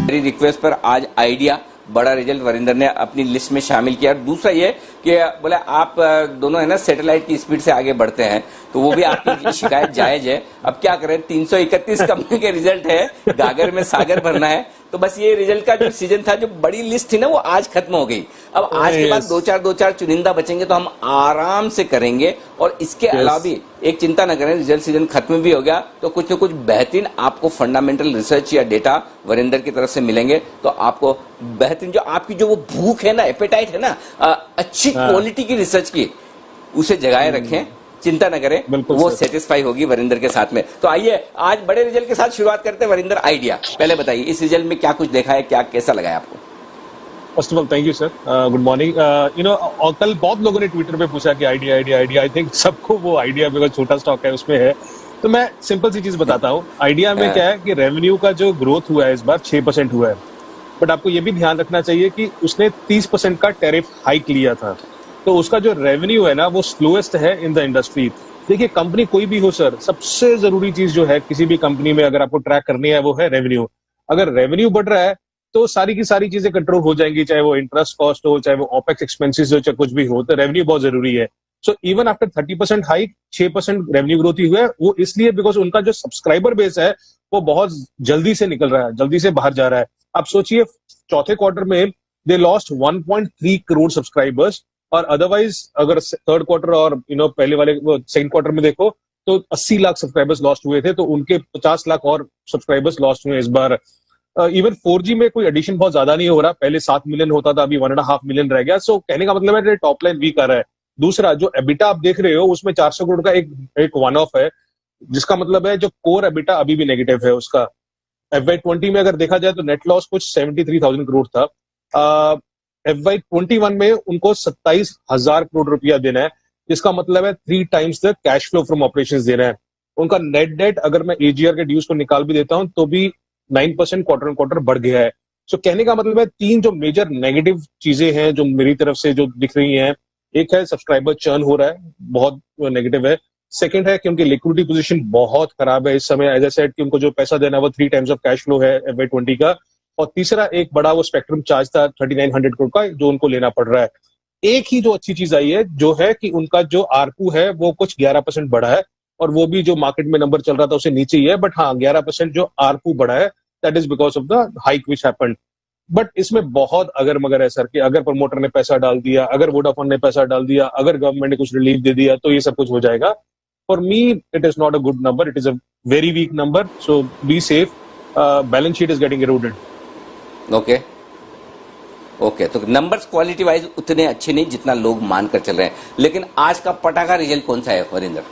मेरी रिक्वेस्ट पर आज आइडिया बड़ा रिजल्ट वरिंदर ने अपनी लिस्ट में शामिल किया। दूसरा ये कि बोले आप दोनों है ना सैटेलाइट की स्पीड से आगे बढ़ते हैं, तो वो भी आपकी शिकायत जायज है। अब क्या करें, 331 कंपनी के रिजल्ट है, गागर में सागर भरना है। तो बस ये रिजल्ट का जो सीजन था, जो बड़ी लिस्ट थी ना, वो आज खत्म हो गई। अब आज के बाद दो चार चुनिंदा बचेंगे तो हम आराम से करेंगे। और इसके अलावा भी एक चिंता न करें, रिजल्ट सीजन खत्म भी हो गया तो कुछ न कुछ बेहतरीन आपको फंडामेंटल रिसर्च या डेटा वरिंदर की तरफ से मिलेंगे। तो आपको बेहतरीन जो आपकी जो वो भूख है ना, एपेटाइट है ना, अच्छी क्वालिटी की रिसर्च की, उसे जगाए रखें, चिंता न करें, वो सेटिस्फाई होगी वरिंदर के साथ में। तो आइए आज बड़े रिजल्ट के साथ शुरुआत करते हैं। वरिंदर, आइडिया पहले बताइए, इस रिजल्ट में क्या कुछ देखा है, क्या कैसा लगा है आपको? First of all thank you sir, good morning. कल बहुत लोगों ने ट्विटर पे पूछा कि idea idea idea. I think सबको वो आइडिया बिकॉज छोटा स्टॉक है उसमें है। तो मैं सिंपल सी चीज बताता हूँ। आइडिया में क्या है कि रेवेन्यू का जो ग्रोथ हुआ है इस बार 6% हुआ है, बट आपको ये भी ध्यान रखना चाहिए कि उसने 30% का टैरिफ हाइक लिया था, तो उसका जो रेवेन्यू है ना वो स्लोएस्ट है इन द इंडस्ट्री। देखिए कंपनी कोई भी हो सर, सबसे जरूरी चीज जो है किसी भी कंपनी में अगर आपको ट्रैक करनी है वो है रेवेन्यू। अगर रेवेन्यू बढ़ रहा है तो सारी की सारी चीजें कंट्रोल हो जाएंगी, चाहे वो इंटरेस्ट कॉस्ट हो, चाहे वो ओपेक्स एक्सपेंसेस हो, चाहे कुछ भी हो। तो रेवेन्यू बहुत जरूरी है। So even after 30% hike 6% revenue growth ही हुआ है। वो इसलिए बिकॉज उनका जो सब्सक्राइबर बेस है वो बहुत जल्दी से निकल रहा है, जल्दी से बाहर जा रहा है। आप सोचिए चौथे क्वार्टर में दे लॉस्ट 1.3 करोड़ सब्सक्राइबर्स, और अदरवाइज अगर थर्ड क्वार्टर और पहले वाले सेकंड क्वार्टर में देखो तो 80 लाख सब्सक्राइबर्स लॉस्ट हुए थे, तो उनके 50 लाख और सब्सक्राइबर्स लॉस्ट हुए इस बार। इवन 4G में कोई एडिशन बहुत ज्यादा नहीं हो रहा, पहले 7 मिलियन होता था, अभी 1.5 मिलियन रह गया। सो कहने का मतलब है टॉप लाइन वीक आ रहा है। दूसरा जो एबिटा आप देख रहे हो उसमें 400 करोड़ का एक वन ऑफ है, जिसका मतलब है जो कोर एबिटा अभी भी नेगेटिव है उसका। FY20 में अगर देखा जाए तो नेट लॉस कुछ 73,000 करोड़ था। FY21 में उनको 27,000 करोड़ रुपया देना है, जिसका मतलब है 3 times the cash flow from operations देना है। उनका नेट डेट अगर मैं AGR के ड्यूज को निकाल भी देता हूं तो भी 9% क्वार्टर ऑन क्वार्टर बढ़ गया है। सो कहने का मतलब है 3 जो मेजर नेगेटिव चीजें हैं जो मेरी तरफ से जो दिख रही हैं, एक है सब्सक्राइबर चर्न हो रहा है, बहुत नेगेटिव है। सेकंड है कि उनकी लिक्विडिटी पोजीशन बहुत खराब है इस समय, एज आई सेड कि उनको जो पैसा देना है वो 3 times ऑफ कैश फ्लो है FY20 का। और तीसरा एक बड़ा वो स्पेक्ट्रम चार्ज था 3900 करोड़ का, जो उनको लेना पड़ रहा है। एक ही जो अच्छी चीज आई है जो है कि उनका जो आरपू है वो कुछ 11% बढ़ा है, और वो भी जो मार्केट में नंबर चल रहा था उससे नीचे ही है। बट हाँ, 11% जो आरपू बढ़ा है that is because of the hike which happened. But इसमें बहुत अगर मगर है सर कि अगर प्रमोटर ने पैसा डाल दिया, अगर वोडाफोन ने पैसा डाल दिया, अगर गवर्नमेंट ने कुछ रिलीफ दे दिया तो ये सब कुछ हो जाएगा। For me it is not a good number, it is a very weak number. So be safe, balance sheet is getting eroded. Okay okay, तो नंबर्स क्वालिटी वाइज उतने अच्छे नहीं जितना लोग मानकर चल रहे हैं। लेकिन आज का पटाखा रिजल्ट कौन सा है वरिंदर?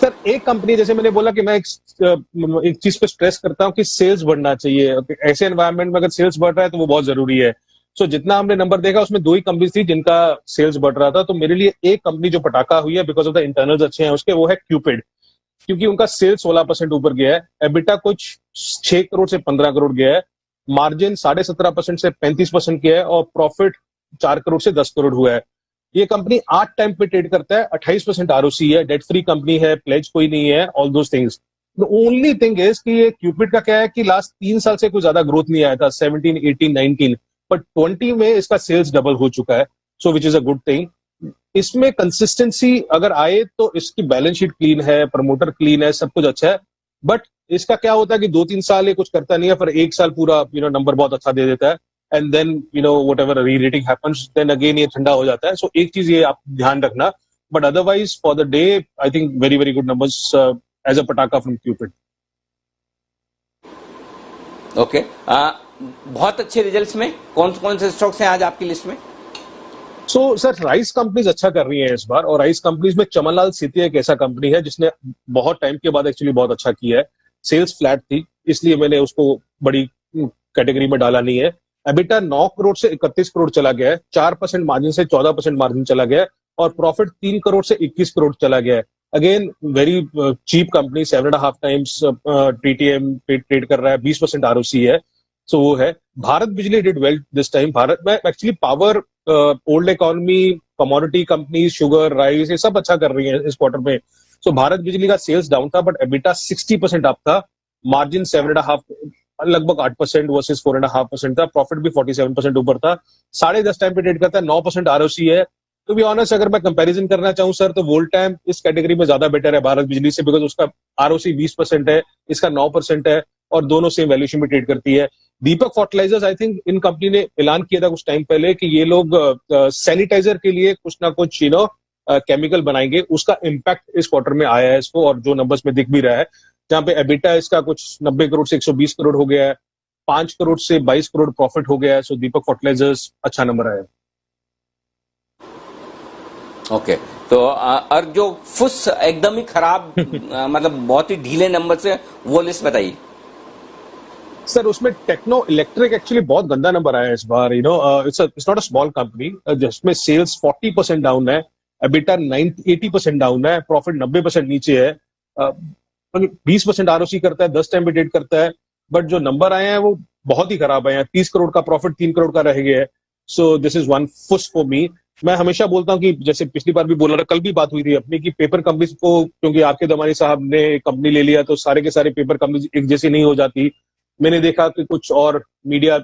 सर एक कंपनी, जैसे मैंने बोला कि मैं एक चीज पे स्ट्रेस करता हूं कि सेल्स बढ़ना चाहिए। ऐसे एनवायरनमेंट में अगर सेल्स बढ़ रहा है तो वो बहुत जरूरी है। सो जितना हमने नंबर देखा उसमें 2 ही कंपनी थी जिनका सेल्स बढ़ रहा था। तो मेरे लिए एक कंपनी जो पटाखा हुई है बिकॉज ऑफ द इंटरनल्स अच्छे हैं उसके, वो है क्यूपिड, क्योंकि उनका सेल्स 16% ऊपर गया है, एबिटा कुछ 6 करोड़ से 15 करोड़ गया है, मार्जिन 17.5% से 35% किया है, और प्रॉफिट 4 करोड़ से 10 करोड़ हुआ है। ये कंपनी 8 टाइम पे ट्रेड करता है, 28% ROC है, डेट फ्री कंपनी है, प्लेज कोई नहीं है, all those things. The only thing is कि ये क्यूपिड का क्या है कि लास्ट 3 साल से कुछ ज्यादा ग्रोथ नहीं आया था, 17, 18, 19, बट 20 में इसका सेल्स डबल हो चुका है। So which is a good thing. इसमें कंसिस्टेंसी अगर आए तो इसकी बैलेंस शीट क्लीन है, प्रमोटर क्लीन है, सब कुछ अच्छा है। बट इसका क्या होता है कि 2-3 साल ये कुछ करता नहीं है, पर 1 साल पूरा नंबर बहुत अच्छा दे देता है, and then whatever rerating happens, then again ये ठंडा हो जाता है। सो एक चीज ये आप ध्यान रखना, but otherwise for the day I think very very good numbers as a पटाखा फ्रॉम क्यूपिड। ओके, बहुत अच्छे रिजल्ट्स में कौन कौन से स्टॉक्स हैं आज आपकी लिस्ट में? सो सर राइस कंपनीज अच्छा कर रही हैं इस बार, और राइस कंपनीज में चमनलाल सेठिया एक ऐसा कंपनी है जिसने बहुत टाइम के बाद एक्चुअली बहुत अच्छा किया है। सेल्स फ्लैट थी इसलिए मैंने उसको बड़ी कैटेगरी में डाला नहीं है। एबिटा 9 करोड़ से 31 करोड़ चला गया है, 4% मार्जिन से 14% मार्जिन चला गया है, और प्रॉफिट 3 करोड़ से 21 करोड़ चला गया है। Again very cheap company, 7.5 times TTM पे ट्रेड कर रहा है, 20% ROC है। सो वो है। Bharat Bijlee did well this time. Bharat में actually power, old economy, commodity company, sugar, rice, ये सब अच्छा कर रही है इस क्वार्टर में। सो भारत बिजली का सेल्स डाउन था बट एबिटा 60% अप था, मार्जिन 7.5 लगभग 8% वर्सेस 4.5% था, प्रॉफिट भी 47% ऊपर था, 10.5 टाइम पे ट्रेड करता है, 9% आरओसी है। तो बी ऑनेस्ट अगर मैं कंपैरिजन करना चाहूं सर, तो वोल्टाम इस कैटेगरी में ज्यादा बेटर है भारत बिजली से, बिकॉज उसका आरओसी 20% है, इसका 9% है, और दोनों सेम वैल्यूएशन में ट्रेड करती है। दीपक फर्टिलाइजर्स, आई थिंक इन कंपनी ने ऐलान किया था कुछ टाइम पहले कि ये लोग सैनिटाइजर के लिए कुछ ना कुछ केमिकल बनाएंगे, उसका इम्पैक्ट इस क्वार्टर में आया है इसको, और जो नंबर्स में दिख भी रहा है, जहां पे एबिटा इसका कुछ 90 करोड़ से 120 करोड़ हो गया है, 5 करोड़ से 22 करोड़ प्रॉफिट हो गया है। सो दीपक फर्टिलाइजर्स अच्छा नंबर आया है। ओके, तो और जो फुस एकदम ही खराब मतलब बहुत ही ढीले नंबर से, वो लिस्ट बताइए सर। उसमें टेक्नो इलेक्ट्रिक एक्चुअली बहुत गंदा नंबर आया है इस बार। It's not a small company, जिसमें सेल्स 40% डाउन है, एबिटा 80% डाउन है, प्रॉफिट 90% नीचे है, 20% आरओसी करता है, 10 टाइम पे ट्रेड करता है, बट जो नंबर आए हैं वो बहुत ही खराब आए हैं। 30 करोड़ का प्रॉफिट 3 करोड़ का रह गया है। सो दिस इज वन फुस फॉर मी। मैं हमेशा बोलता हूँ कि जैसे पिछली बार भी बोला था, कल भी बात हुई थी अपनी, कि पेपर कंपनीज को, क्योंकि आपके दमानी साहब ने कंपनी ले लिया तो सारे के सारे पेपर कंपनीज एक जैसी नहीं हो जाती। मैंने देखा कि कुछ और मीडिया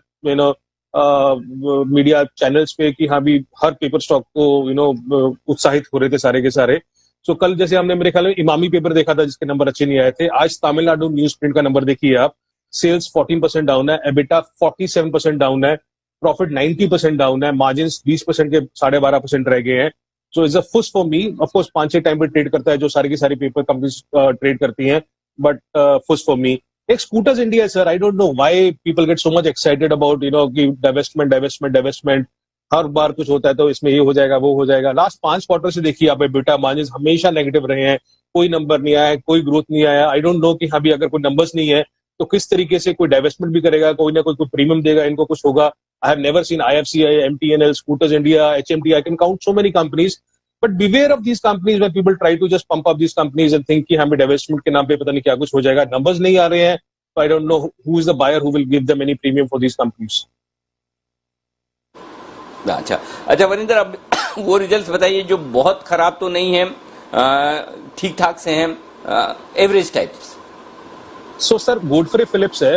मीडिया चैनल्स पे कि हाँ भी हर पेपर स्टॉक को उत्साहित हो रहे थे सारे के सारे। सो कल जैसे हमने मेरे ख्याल में इमामी पेपर देखा था जिसके नंबर अच्छे नहीं आए थे। आज तमिलनाडु न्यूज प्रिंट का नंबर देखिए आप, सेल्स 14% डाउन है, एबिटा 47% डाउन है, प्रॉफिट 90% डाउन है, मार्जिन 20% के 12.5% रह गए हैं। सो इज अ फुस फॉर मी। ऑफकोर्स 5-6 टाइम पे ट्रेड करता है जो सारी की सारी पेपर कंपनीज ट्रेड करती हैं, बट फुस फॉर मी। एक स्कूटर्स इंडिया है sir, I don't know why people get so much excited about कि डाइवेस्टमेंट। हर बार कुछ होता है तो इसमें ये हो जाएगा वो हो जाएगा। लास्ट 5 क्वार्टर से देखिए आप, बेटा मार्जिन हमेशा नेगेटिव रहे हैं, कोई नंबर नहीं आया, कोई ग्रोथ नहीं आया। आई डोंट नो कि हाँ भी अगर कोई नंबर्स नहीं है तो किस तरीके से कोई डाइवेस्टमेंट भी करेगा, कोई ना कोई प्रीमियम देगा, इनको कुछ होगा। I have never seen IFCI, MTNL, Scooters India, HMT, I can count so many companies, but beware of these companies when people try to just pump up these companies and think कि हमें divestment के नाम पे पता नहीं क्या कुछ हो जाएगा। नंबर्स नहीं आ रहे हैं, so I don't know who is the buyer who will give them any premium for these companies. अच्छा वरिंदर, अब वो रिजल्ट्स बताइए जो बहुत खराब तो नहीं है, ठीक ठाक से हैं, average types. So sir Godfrey Phillips है,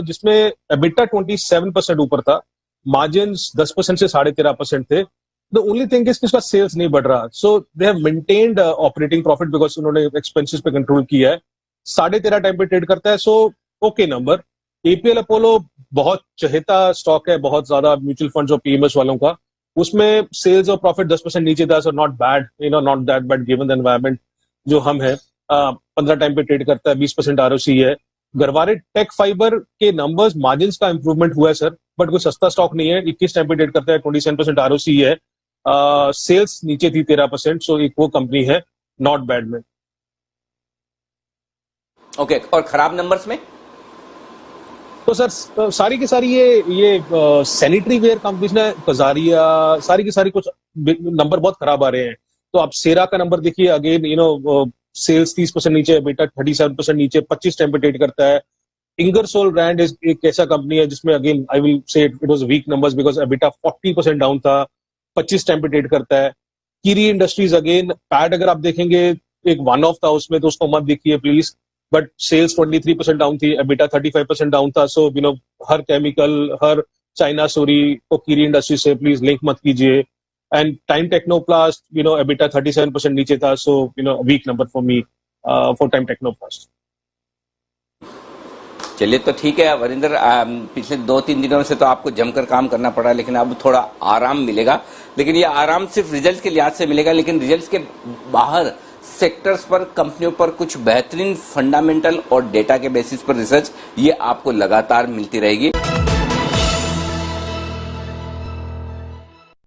जिसमें एबिटा 27% ऊपर था, मार्जिन 10% से 13.5% थे। द ओनली थिंग इज कि उसका सेल्स नहीं बढ़ रहा। So they have maintained operating profit because उन्होंने एक्सपेंसेस पे कंट्रोल किया है। 13.5 टाइम पे ट्रेड करता है, so okay number. APL Apollo बहुत चहेता स्टॉक है, बहुत ज्यादा म्यूचुअल फंड्स और PMS वालों का, उसमें सेल्स और प्रॉफिट 10% नीचे था। So not bad, not that bad given the environment जो हम है। 15 टाइम पे ट्रेड करता है, 20% आरओसी है। गरवारे टेक फाइबर के नंबर्स, मार्जिन का इंप्रूवमेंट हुआ है सर, बट कोई सस्ता स्टॉक नहीं है। 21 टाइम पे ट्रेड करता है, 27% आरओसी है, सेल्स नीचे थी 13%। सो एक वो कंपनी है, नॉट बैड में। ओके, और खराब नंबर्स में तो सर सारी की सारी ये सैनिटरी वेयर कंपनीज ने, कजारिया, सारी की सारी कुछ नंबर बहुत खराब आ रहे हैं। तो आप सेरा का नंबर देखिए, अगेन सेल्स 30% नीचे, बेटा 37% नीचे, 25 टाइम पे ट्रेड करता है। इंगरसोल ब्रांड एक ऐसा कंपनी है जिसमें again I will say it was weak numbers because बेटा 40% डाउन था, 25 टाइम पे ट्रेड करता है। कीरी इंडस्ट्रीज अगेन, पैड अगर आप देखेंगे एक वन ऑफ था उसमें, तो उसको मत देखिए प्लीज, बट सेल्स 23% डाउन थी, एबिटा 35% डाउन था। सो हर केमिकल, हर चाइना स्टोरी को कीरी इंडस्ट्री से प्लीज लिंक मत कीजिए। एंड टाइम टेक्नोप्लास्ट, एबिटा 37% नीचे था। So weak number for me for time Technoplast. चलिए, तो ठीक है वरिंदर, पिछले 2-3 दिनों से तो आपको जमकर काम करना पड़ा, लेकिन अब थोड़ा आराम मिलेगा। लेकिन ये आराम सिर्फ रिजल्ट के लिहाज से मिलेगा, लेकिन रिजल्ट के बाहर सेक्टर्स पर, कंपनियों पर कुछ बेहतरीन फंडामेंटल और डेटा के बेसिस पर रिसर्च ये आपको लगातार मिलती रहेगी।